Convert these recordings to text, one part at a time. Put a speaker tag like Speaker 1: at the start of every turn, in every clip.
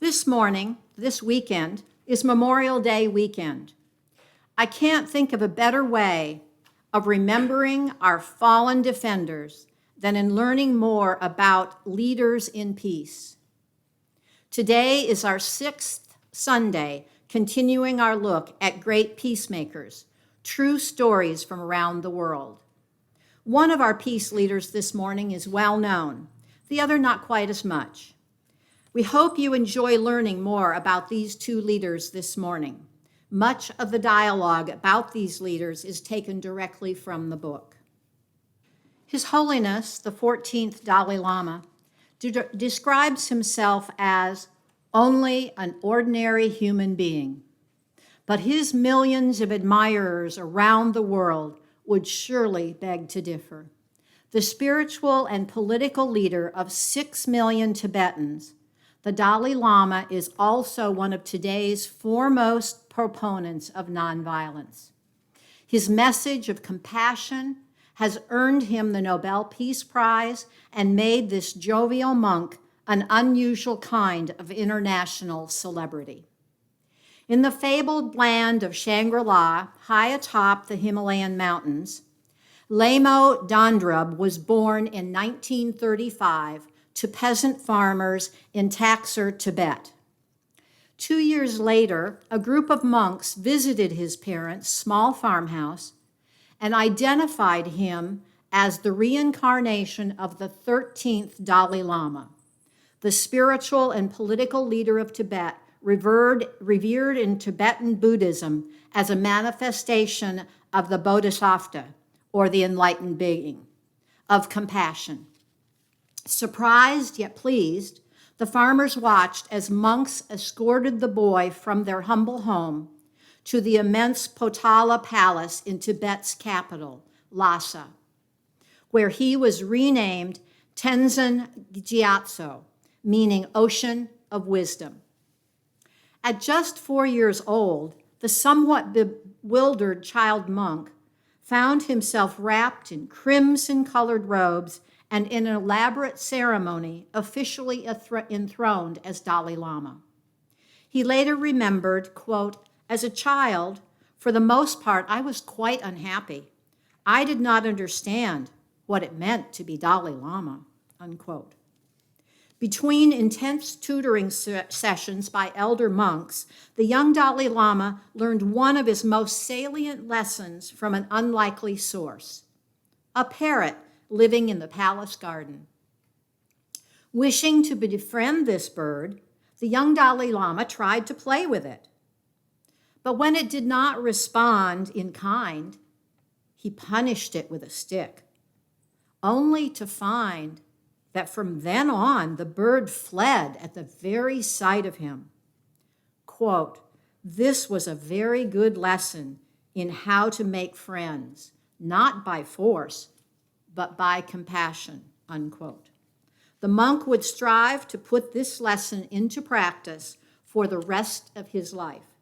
Speaker 1: This weekend, is Memorial Day weekend. I can't think of a better way of remembering our fallen defenders than in learning more about leaders in peace. Today is our 6th Sunday, continuing our look at Great Peacemakers, true stories from around the world. One of our peace leaders this morning is well known, the other not quite as much. We hope you enjoy learning more about these two leaders this morning. Much of the dialogue about these leaders is taken directly from the book. His Holiness the 14th Dalai Lama describes himself as only an ordinary human being, but his millions of admirers around the world would surely beg to differ. The spiritual and political leader of 6 million Tibetans, the Dalai Lama is also one of today's foremost proponents of nonviolence. His message of compassion has earned him the Nobel Peace Prize and made this jovial monk an unusual kind of international celebrity. In the fabled land of Shangri-La, high atop the Himalayan mountains, Lamo Dandrab was born in 1935 to peasant farmers in Taxur, Tibet. 2 years later, a group of monks visited his parents' small farmhouse and identified him as the reincarnation of the 13th Dalai Lama, the spiritual and political leader of Tibet, revered in Tibetan Buddhism as a manifestation of the Bodhisattva, or the enlightened being, of compassion. Surprised yet pleased, the farmers watched as monks escorted the boy from their humble home to the immense Potala Palace in Tibet's capital, Lhasa, where he was renamed Tenzin Gyatso, meaning Ocean of Wisdom. At just 4 years old, the somewhat bewildered child monk found himself wrapped in crimson-colored robes and in an elaborate ceremony officially enthroned as Dalai Lama. He later remembered, quote, "As a child, for the most part, I was quite unhappy. I did not understand what it meant to be Dalai Lama," unquote. Between intense tutoring sessions by elder monks, the young Dalai Lama learned one of his most salient lessons from an unlikely source: a parrot living in the palace garden. Wishing to befriend this bird, the young Dalai Lama tried to play with it. But when it did not respond in kind, he punished it with a stick, only to find that from then on, the bird fled at the very sight of him. Quote, "This was a very good lesson in how to make friends, not by force, but by compassion," unquote. The monk would strive to put this lesson into practice for the rest of his life,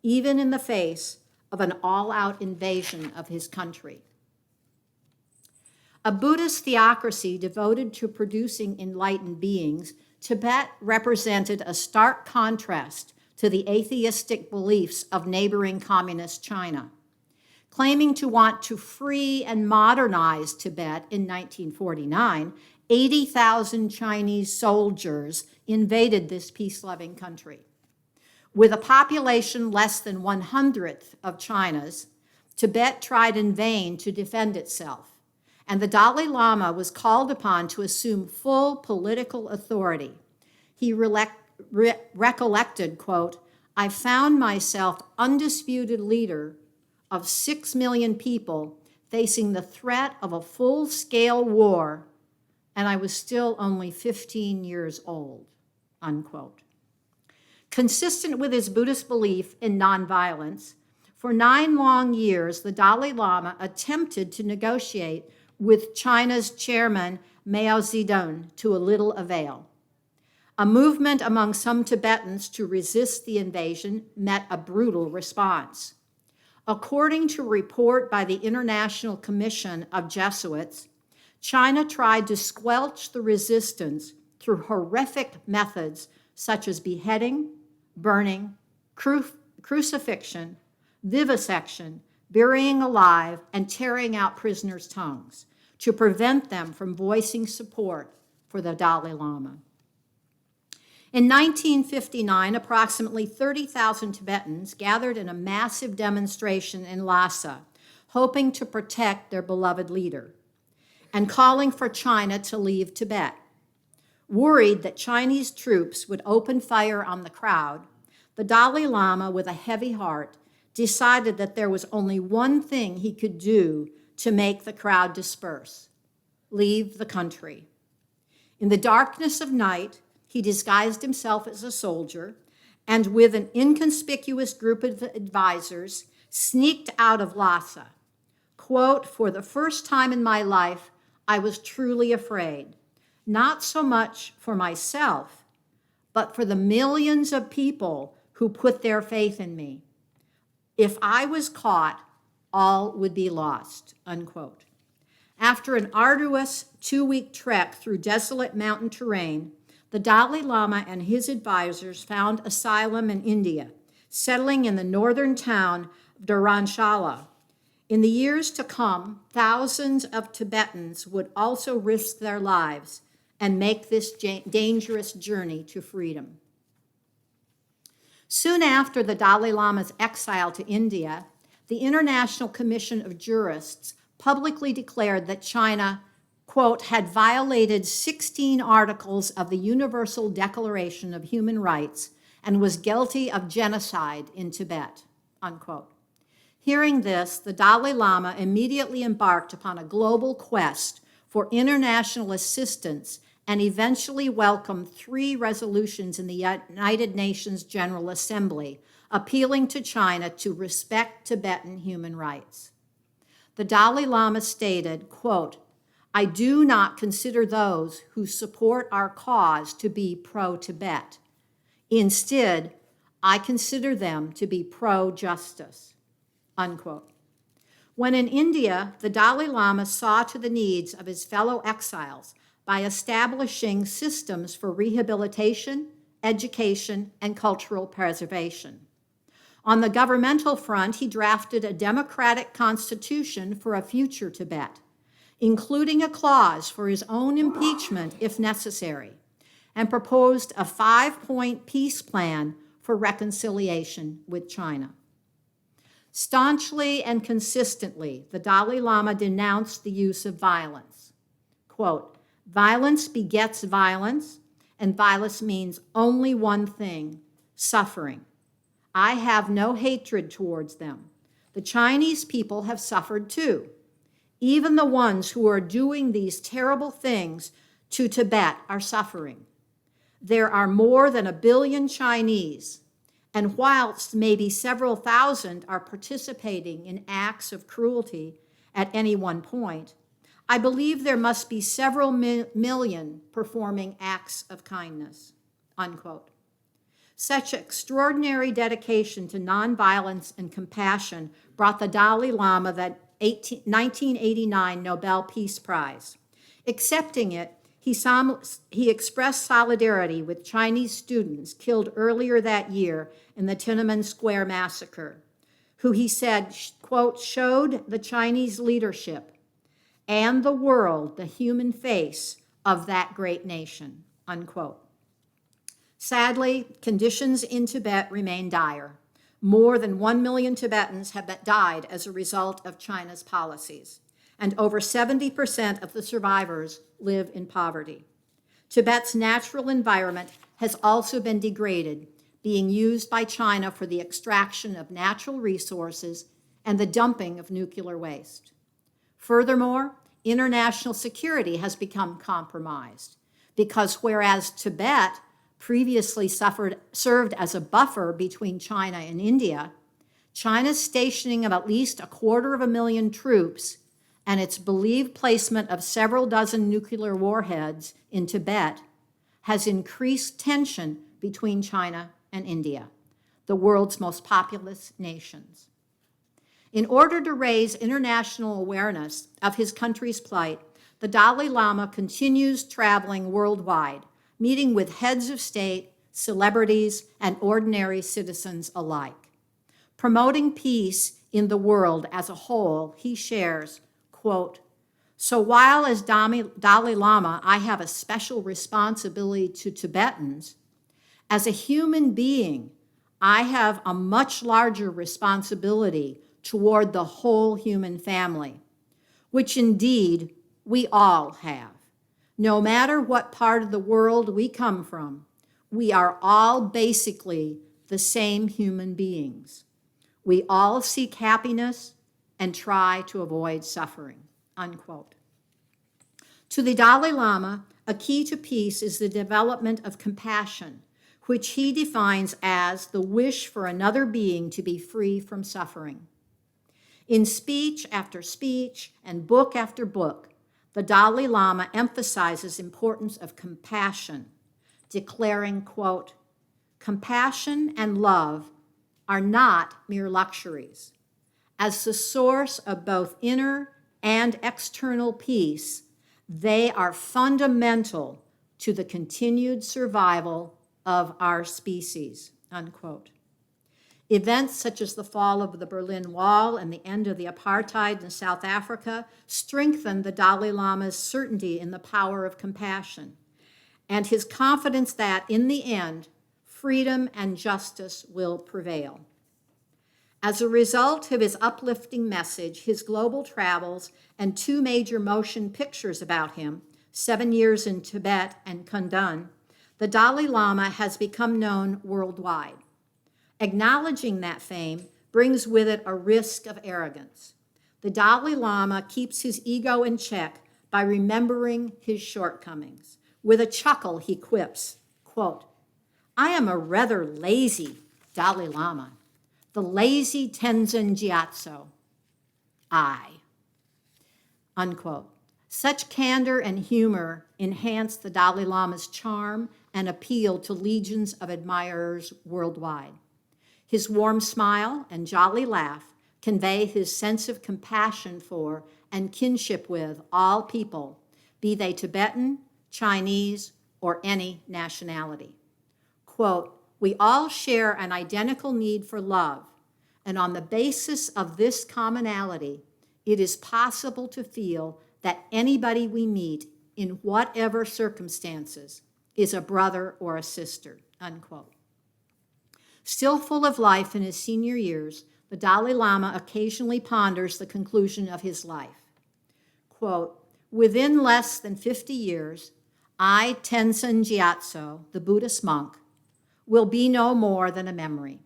Speaker 1: even in the face of an all-out invasion of his country. A Buddhist theocracy devoted to producing enlightened beings, Tibet represented a stark contrast to the atheistic beliefs of neighboring communist China. Claiming to want to free and modernize Tibet in 1949, 80,000 Chinese soldiers invaded this peace-loving country. With a population less than 1/100th of China's, Tibet tried in vain to defend itself, and the Dalai Lama was called upon to assume full political authority. He recollected, quote, "I found myself undisputed leader of 6 million people facing the threat of a full-scale war, and I was still only 15 years old," unquote. Consistent with his Buddhist belief in nonviolence, for 9 long years, the Dalai Lama attempted to negotiate with China's chairman, Mao Zedong, to a little avail. A movement among some Tibetans to resist the invasion met a brutal response. According to a report by the International Commission of Jesuits, China tried to squelch the resistance through horrific methods such as beheading, burning, crucifixion, vivisection, burying alive, and tearing out prisoners' tongues to prevent them from voicing support for the Dalai Lama. In 1959, approximately 30,000 Tibetans gathered in a massive demonstration in Lhasa, hoping to protect their beloved leader, and calling for China to leave Tibet. Worried that Chinese troops would open fire on the crowd, the Dalai Lama, with a heavy heart, decided that there was only one thing he could do to make the crowd disperse: leave the country. In the darkness of night, he disguised himself as a soldier and, with an inconspicuous group of advisors, sneaked out of Lhasa. Quote, "For the first time in my life, I was truly afraid, not so much for myself, but for the millions of people who put their faith in me. If I was caught, all would be lost," unquote. After an arduous 2-week trek through desolate mountain terrain, the Dalai Lama and his advisors found asylum in India, settling in the northern town of Dharamshala. In the years to come, thousands of Tibetans would also risk their lives and make this dangerous journey to freedom. Soon after the Dalai Lama's exile to India, the International Commission of Jurists publicly declared that China, quote, "had violated 16 articles of the Universal Declaration of Human Rights and was guilty of genocide in Tibet," unquote. Hearing this, the Dalai Lama immediately embarked upon a global quest for international assistance and eventually welcomed 3 resolutions in the United Nations General Assembly appealing to China to respect Tibetan human rights. The Dalai Lama stated, quote, "I do not consider those who support our cause to be pro-Tibet. Instead, I consider them to be pro-justice," unquote. When in India, the Dalai Lama saw to the needs of his fellow exiles by establishing systems for rehabilitation, education, and cultural preservation. On the governmental front, he drafted a democratic constitution for a future Tibet, including a clause for his own impeachment if necessary, and proposed a 5-point peace plan for reconciliation with China. Staunchly and consistently, the Dalai Lama denounced the use of violence. Quote, "Violence begets violence, and violence means only one thing: suffering. I have no hatred towards them. The Chinese people have suffered too. Even the ones who are doing these terrible things to Tibet are suffering. There are more than 1 billion Chinese, and whilst maybe several thousand are participating in acts of cruelty at any one point, I believe there must be several million performing acts of kindness," unquote. Such extraordinary dedication to nonviolence and compassion brought the Dalai Lama the 1989 Nobel Peace Prize. Accepting it, he expressed solidarity with Chinese students killed earlier that year in the Tiananmen Square massacre, who he said, quote, "showed the Chinese leadership and the world the human face of that great nation," unquote. Sadly, conditions in Tibet remain dire. More than 1 million Tibetans have died as a result of China's policies, and over 70% of the survivors live in poverty. Tibet's natural environment has also been degraded, being used by China for the extraction of natural resources and the dumping of nuclear waste. Furthermore, international security has become compromised because whereas Tibet previously served as a buffer between China and India, China's stationing of at least 250,000 troops and its believed placement of several dozen nuclear warheads in Tibet has increased tension between China and India, the world's most populous nations. In order to raise international awareness of his country's plight, the Dalai Lama continues traveling worldwide, meeting with heads of state, celebrities, and ordinary citizens alike. Promoting peace in the world as a whole, he shares, quote, "So while as Dalai Lama I have a special responsibility to Tibetans, as a human being, I have a much larger responsibility toward the whole human family, which indeed we all have. No matter what part of the world we come from, we are all basically the same human beings. We all seek happiness and try to avoid suffering," unquote. To the Dalai Lama, a key to peace is the development of compassion, which he defines as the wish for another being to be free from suffering. In speech after speech and book after book, the Dalai Lama emphasizes the importance of compassion, declaring, quote, "Compassion and love are not mere luxuries. As the source of both inner and external peace, they are fundamental to the continued survival of our species," unquote. Events such as the fall of the Berlin Wall and the end of the apartheid in South Africa strengthened the Dalai Lama's certainty in the power of compassion and his confidence that, in the end, freedom and justice will prevail. As a result of his uplifting message, his global travels, and 2 major motion pictures about him, 7 Years in Tibet and Kundun, the Dalai Lama has become known worldwide. Acknowledging that fame brings with it a risk of arrogance. The Dalai Lama keeps his ego in check by remembering his shortcomings. With a chuckle, he quips, quote, "I am a rather lazy Dalai Lama, the lazy Tenzin Gyatso. I," unquote. Such candor and humor enhance the Dalai Lama's charm and appeal to legions of admirers worldwide. His warm smile and jolly laugh convey his sense of compassion for and kinship with all people, be they Tibetan, Chinese, or any nationality. Quote, "We all share an identical need for love, and on the basis of this commonality, it is possible to feel that anybody we meet in whatever circumstances is a brother or a sister," unquote. Still full of life in his senior years, the Dalai Lama occasionally ponders the conclusion of his life. Quote, "Within less than 50 years, I, Tenzin Gyatso, the Buddhist monk, will be no more than a memory.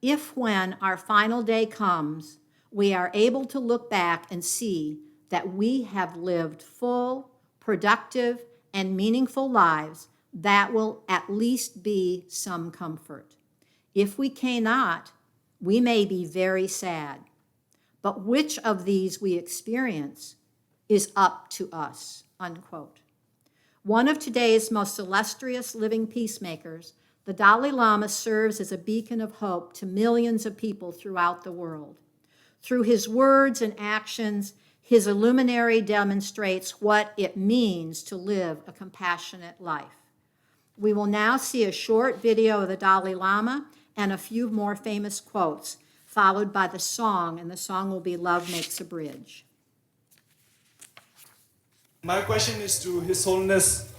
Speaker 1: If when our final day comes, we are able to look back and see that we have lived full, productive, and meaningful lives, that will at least be some comfort. If we cannot, we may be very sad. But which of these we experience is up to us," unquote. One of today's most illustrious living peacemakers, the Dalai Lama serves as a beacon of hope to millions of people throughout the world. Through his words and actions, his luminary demonstrates what it means to live a compassionate life. We will now see a short video of the Dalai Lama and a few more famous quotes, followed by the song, and the song will be "Love Makes a Bridge."
Speaker 2: My question is to His Holiness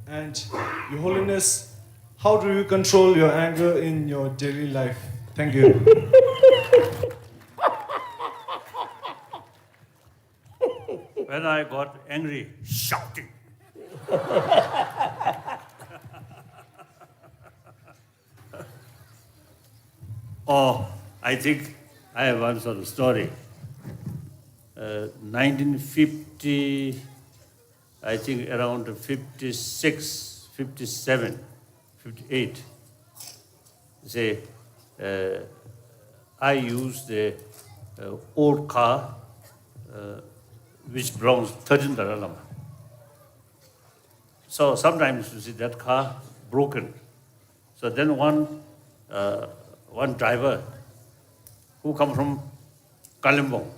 Speaker 2: and Your Holiness. How do you control your anger in your daily life? Thank you.
Speaker 3: When I got angry, shouting. Oh, I think I have one sort of story. 1950, I think around 56, 57, 58. Say, I used the old car which belongs to 13th Dalai Lama. So sometimes you see that car broken. So then one driver who come from Kalimpong,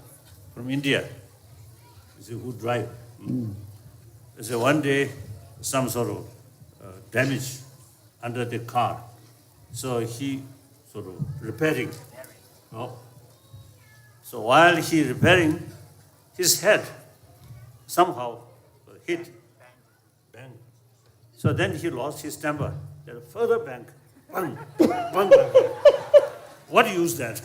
Speaker 3: from India, who drive. So one day, some sort of damage. under the car. So he sort of repairing. No? So while he repairing, his head somehow hit, bang. So then he lost his temper. Then further bang, bang, bang, bang. What use that?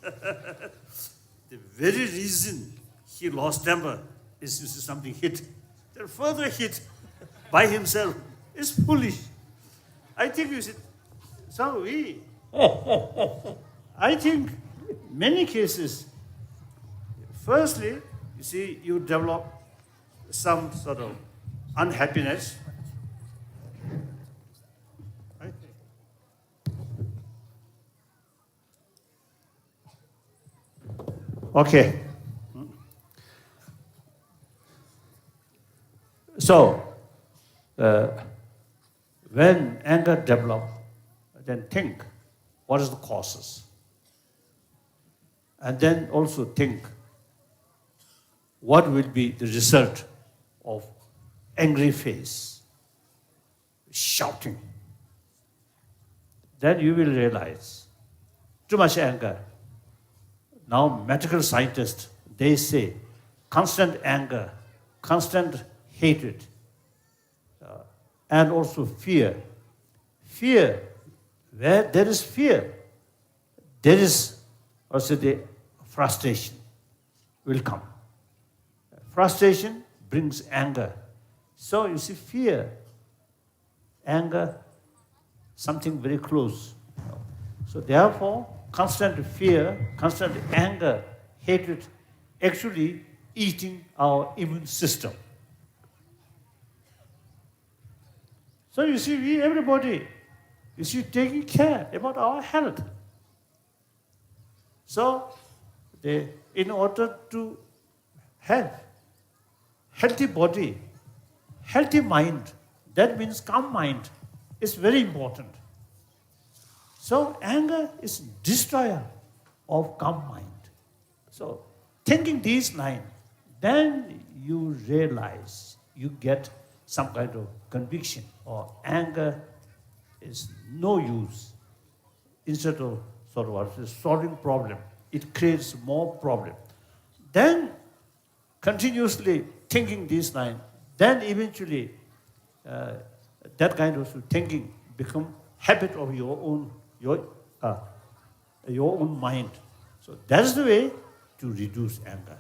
Speaker 3: The very reason he lost temper is something hit. Then further hit by himself is foolish. I think you should, so I think many cases, firstly, you see, you develop some sort of unhappiness. Right? Okay. So, when anger develops, then think, what is the causes? And then also think, what will be the result of angry face, shouting? Then you will realize, too much anger. Now medical scientists, they say, constant anger, constant hatred, and also fear. Fear, where there is fear, there is also the frustration will come. Frustration brings anger. So you see, fear, anger, something very close. So therefore, constant fear, constant anger, hatred, actually eating our immune system. So you see, everybody, you see, taking care about our health. So, in order to have healthy body, healthy mind, that means calm mind, is very important. So, anger is destroyer of calm mind. So, thinking these lines, then you realize, you get some kind of conviction, or anger is no use. Instead of sort of solving problem, it creates more problem. Then continuously thinking this line, then eventually that kind of thinking become habit of your own mind. So that's the way to reduce anger.